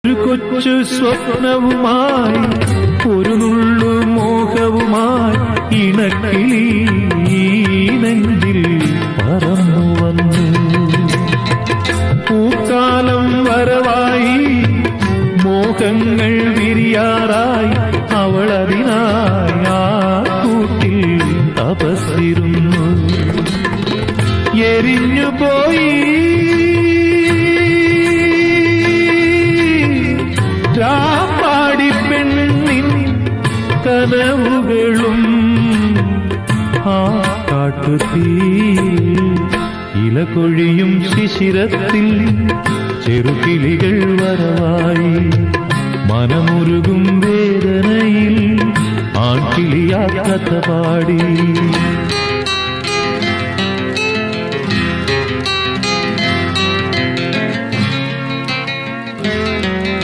ഒരു കൊച്ചു സ്വപ്നവുമായി ഒരു നുള്ളു മോഹവുമായി ഇണക്കിളി നെഞ്ചിൽ പറന്നു വന്നു. പൂക്കാലം വരവായി മോഹങ്ങൾ വിരിയാറായി അവളതിനായി ആ കൂട്ടിൽ തപസ്സിരുന്നു. എരിഞ്ഞുപോയി പെണ്ണിൻ കനവുകളും ആ കാട്ടുതീ ഇലകൊഴിയും ശിശിരത്തിൽ ചെറുകിളികൾ വരവായി മനമുരുകും വേദനയിൽ ആൺകിളിയാ കഥ പാടി.